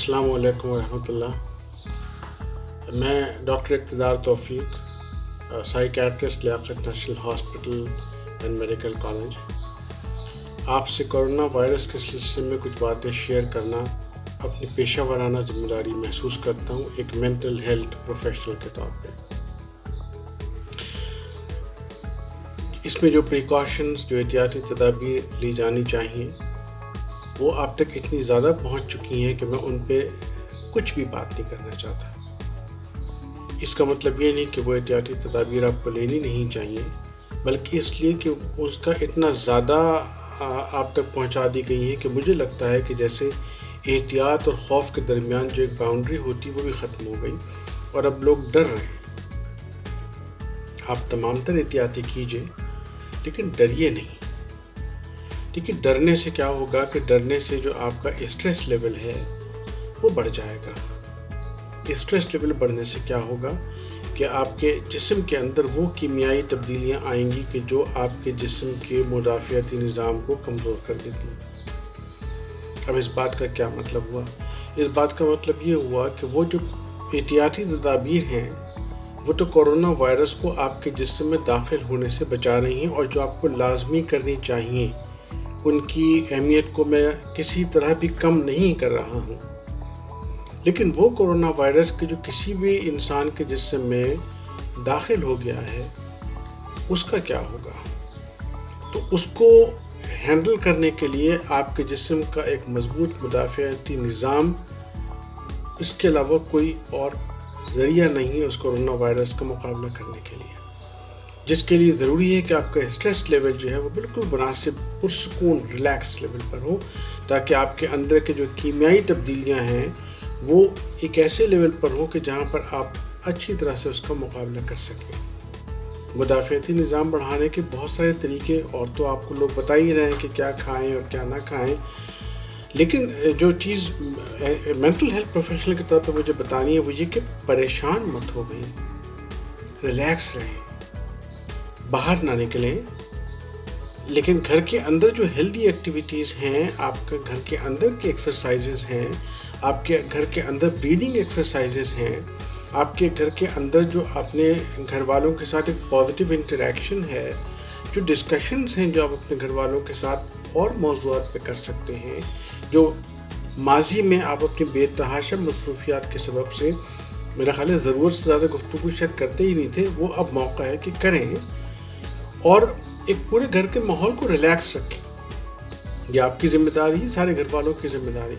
السلام علیکم ورحمۃ اللہ. میں ڈاکٹر اقتدار توفیق، psychiatrist, Liaquat national hospital and medical college, آپ سے کورونا وائرس کے سلسلے میں کچھ باتیں شیئر کرنا اپنی پیشہ ورانہ ذمہ داری محسوس کرتا ہوں ایک مینٹل ہیلتھ پروفیشنل کے طور پہ. اس میں جو پریکاشنز، جو احتیاطی تدابیر لی جانی چاہیے، وہ آپ تک اتنی زیادہ پہنچ چکی ہیں کہ میں ان پہ کچھ بھی بات نہیں کرنا چاہتا. اس کا مطلب یہ نہیں کہ وہ احتیاطی تدابیر آپ کو لینی نہیں چاہیے، بلکہ اس لیے کہ اس کا اتنا زیادہ آپ تک پہنچا دی گئی ہیں کہ مجھے لگتا ہے کہ جیسے احتیاط اور خوف کے درمیان جو ایک باؤنڈری ہوتی وہ بھی ختم ہو گئی اور اب لوگ ڈر رہے ہیں. آپ تمام تر احتیاطی کیجئے لیکن ڈریے نہیں. لیکن ڈرنے سے کیا ہوگا کہ ڈرنے سے جو آپ کا اسٹریس لیول ہے وہ بڑھ جائے گا. اسٹریس لیول بڑھنے سے کیا ہوگا کہ آپ کے جسم کے اندر وہ کیمیائی تبدیلیاں آئیں گی کہ جو آپ کے جسم کے مدافعتی نظام کو کمزور کر دیتی ہیں. اب اس بات کا کیا مطلب ہوا؟ اس بات کا مطلب یہ ہوا کہ وہ جو احتیاطی تدابیر ہیں وہ تو کورونا وائرس کو آپ کے جسم میں داخل ہونے سے بچا رہی ہیں، اور جو آپ کو لازمی کرنی چاہیے ان کی اہمیت کو میں کسی طرح بھی کم نہیں کر رہا ہوں. لیکن وہ کورونا وائرس کے جو کسی بھی انسان کے جسم میں داخل ہو گیا ہے اس کا کیا ہوگا؟ تو اس کو ہینڈل کرنے کے لیے آپ کے جسم کا ایک مضبوط مدافعتی نظام، اس کے علاوہ کوئی اور ذریعہ نہیں ہے اس کورونا وائرس کا مقابلہ کرنے کے لیے، جس کے لیے ضروری ہے کہ آپ کا اسٹریس لیول جو ہے وہ بالکل مناسب، پرسکون، ریلیکس لیول پر ہو، تاکہ آپ کے اندر کے جو کیمیائی تبدیلیاں ہیں وہ ایک ایسے لیول پر ہوں کہ جہاں پر آپ اچھی طرح سے اس کا مقابلہ کر سکیں. مدافعتی نظام بڑھانے کے بہت سارے طریقے اور تو آپ کو لوگ بتا ہی رہے ہیں کہ کیا کھائیں اور کیا نہ کھائیں، لیکن جو چیز مینٹل ہیلتھ پروفیشنل کے طور پر مجھے بتانی ہے وہ یہ کہ پریشان مت ہو گئی، ریلیکس رہیں، باہر نہ نکلیں، لیکن گھر کے اندر جو ہیلدی ایکٹیویٹیز ہیں، آپ کے گھر کے اندر کے ایکسرسائزز ہیں، آپ کے گھر کے اندر بریدنگ ایکسرسائزز ہیں، آپ کے گھر کے اندر جو اپنے گھر والوں کے ساتھ ایک پازیٹیو انٹریکشن ہے، جو ڈسکشنز ہیں جو آپ اپنے گھر والوں کے ساتھ اور موضوعات پہ کر سکتے ہیں، جو ماضی میں آپ اپنی بے تحاشا مصروفیات کے سبب سے میرا خیال ہے ضرورت سے زیادہ گفتگو شاید کرتے ہی نہیں تھے، وہ اب موقع ہے کہ کریں اور ایک پورے گھر کے ماحول کو ریلیکس رکھیں. یہ آپ کی ذمہ داری ہے، سارے گھر والوں کی ذمہ داری.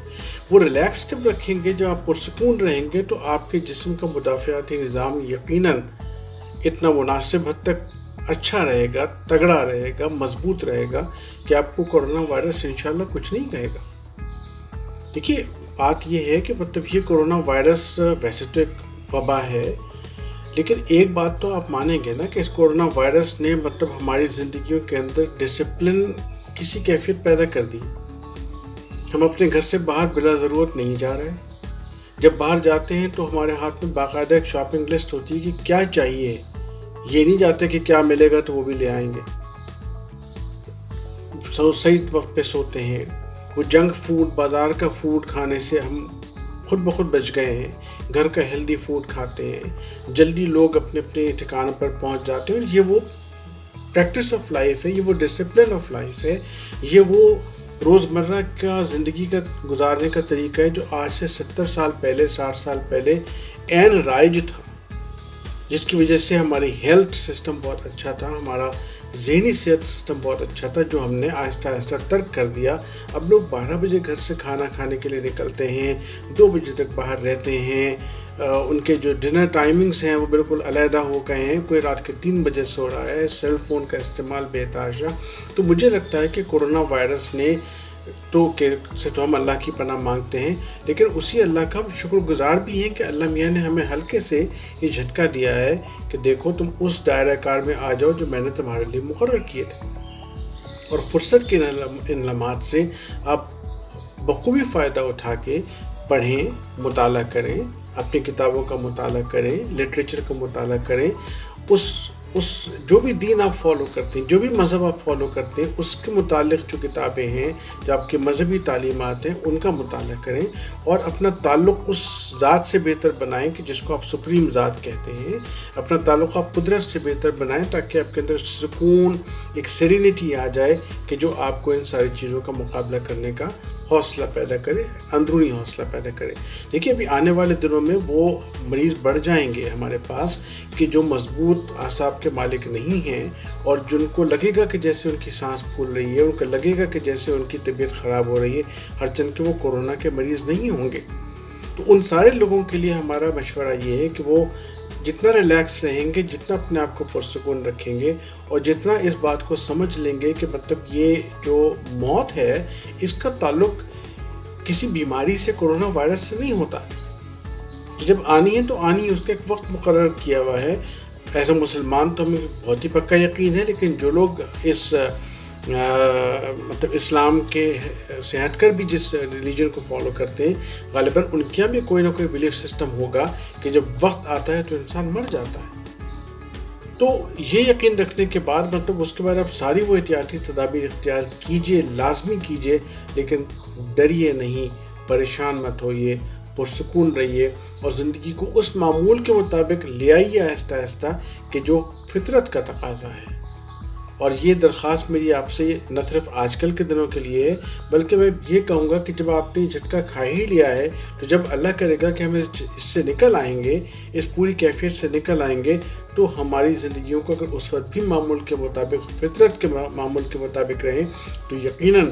وہ ریلیکس جب رکھیں گے، جب آپ پرسکون رہیں گے، تو آپ کے جسم کا مدافعتی نظام یقیناً اتنا مناسب حد تک اچھا رہے گا، تگڑا رہے گا، مضبوط رہے گا کہ آپ کو کورونا وائرس انشاءاللہ کچھ نہیں کہے گا. دیکھیے بات یہ ہے کہ مطلب یہ کورونا وائرس ویسے تو ایک وبا ہے، لیکن ایک بات تو آپ مانیں گے نا کہ اس کورونا وائرس نے مطلب ہماری زندگیوں کے اندر ڈسپلن کسی کیفیت پیدا کر دی. ہم اپنے گھر سے باہر بلا ضرورت نہیں جا رہے. جب باہر جاتے ہیں تو ہمارے ہاتھ میں باقاعدہ ایک شاپنگ لسٹ ہوتی ہے کہ کیا چاہیے. یہ نہیں جاتے کہ کیا ملے گا تو وہ بھی لے آئیں گے. صحیح وقت پہ سوتے ہیں. وہ جنک فوڈ، بازار کا فوڈ کھانے سے ہم خود بخود بچ گئے ہیں. گھر کا ہیلدی فوڈ کھاتے ہیں. جلدی لوگ اپنے اپنے ٹھکانوں پر پہنچ جاتے ہیں. اور یہ وہ پریکٹس آف لائف ہے، یہ وہ ڈسپلن آف لائف ہے، یہ وہ روزمرہ کا زندگی کا گزارنے کا طریقہ ہے جو آج سے 70 سال پہلے، 60 سال پہلے عین رائج تھا، جس کی وجہ سے ہماری ہیلتھ سسٹم بہت اچھا تھا، ہمارا ذہنی صحت سسٹم بہت اچھا تھا، جو ہم نے آہستہ آہستہ ترک کر دیا. اب لوگ 12 بجے گھر سے کھانا کھانے کے لیے نکلتے ہیں، 2 بجے تک باہر رہتے ہیں. ان کے جو ڈنر ٹائمنگز ہیں وہ بالکل علیحدہ ہو گئے ہیں. کوئی رات کے 3 بجے سو رہا ہے. سیل فون کا استعمال بے تحاشا. تو مجھے لگتا ہے کہ کورونا وائرس نے تو ہم اللہ کی پناہ مانگتے ہیں، لیکن اسی اللہ کا ہم شکر گزار بھی ہیں کہ اللہ میاں نے ہمیں ہلکے سے یہ جھٹکا دیا ہے کہ دیکھو تم اس دائرہ کار میں آ جاؤ جو میں نے تمہارے لیے مقرر کیے تھے. اور فرصت کے ان لمحات سے آپ بخوبی فائدہ اٹھا کے پڑھیں، مطالعہ کریں، اپنی کتابوں کا مطالعہ کریں، لٹریچر کا مطالعہ کریں. اس جو بھی دین آپ فالو کرتے ہیں، جو بھی مذہب آپ فالو کرتے ہیں، اس کے متعلق جو کتابیں ہیں، جو آپ کے مذہبی تعلیمات ہیں، ان کا مطالعہ کریں اور اپنا تعلق اس ذات سے بہتر بنائیں کہ جس کو آپ سپریم ذات کہتے ہیں. اپنا تعلق آپ قدرت سے بہتر بنائیں تاکہ آپ کے اندر سکون، ایک سیرینٹی آ جائے کہ جو آپ کو ان ساری چیزوں کا مقابلہ کرنے کا حوصلہ پیدا کرے، اندرونی حوصلہ پیدا کرے. دیکھیے ابھی آنے والے دنوں میں وہ مریض بڑھ جائیں گے ہمارے پاس کہ جو مضبوط اعصاب کے مالک نہیں ہیں اور جن کو لگے گا کہ جیسے ان کی سانس پھول رہی ہے، ان کو لگے گا کہ جیسے ان کی طبیعت خراب ہو رہی ہے، ہرچند کہ وہ کورونا کے مریض نہیں ہوں گے. تو ان سارے لوگوں کے لیے ہمارا مشورہ یہ ہے کہ وہ جتنا ریلیکس رہیں گے، جتنا اپنے آپ کو پرسکون رکھیں گے اور جتنا اس بات کو سمجھ لیں گے کہ مطلب یہ جو موت ہے اس کا تعلق کسی بیماری سے، کورونا وائرس سے نہیں ہوتا. جب آنی ہے تو آنی ہے، اس کا ایک وقت مقرر کیا ہوا ہے. ایز اے مسلمان تو ہمیں بہت ہی پکا یقین ہے، لیکن جو لوگ اس مطلب اسلام کے سے ہٹ کر بھی جس ریلیجن کو فالو کرتے ہیں، غالباً ان کے بھی کوئی نہ کوئی بلیف سسٹم ہوگا کہ جب وقت آتا ہے تو انسان مر جاتا ہے. تو یہ یقین رکھنے کے بعد مطلب اس کے بعد آپ ساری وہ احتیاطی تدابیر اختیار کیجئے، لازمی کیجئے، لیکن ڈریے نہیں، پریشان مت ہوئیے، پرسکون رہیے اور زندگی کو اس معمول کے مطابق لے آئیے آہستہ آہستہ کہ جو فطرت کا تقاضا ہے. اور یہ درخواست میری آپ سے نہ صرف آج کل کے دنوں کے لیے ہے، بلکہ میں یہ کہوں گا کہ جب آپ نے جھٹکا کھا ہی لیا ہے تو جب اللہ کرے گا کہ ہم اس سے نکل آئیں گے، اس پوری کیفیت سے نکل آئیں گے، تو ہماری زندگیوں کو اگر اس وقت بھی معمول کے مطابق، فطرت کے معمول کے مطابق رہیں تو یقیناً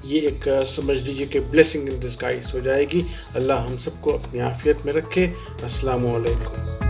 یہ ایک سمجھ لیجیے کہ بلیسنگ ان ڈسگائز ہو جائے گی. اللہ ہم سب کو اپنی عافیت میں رکھے. السلام علیکم.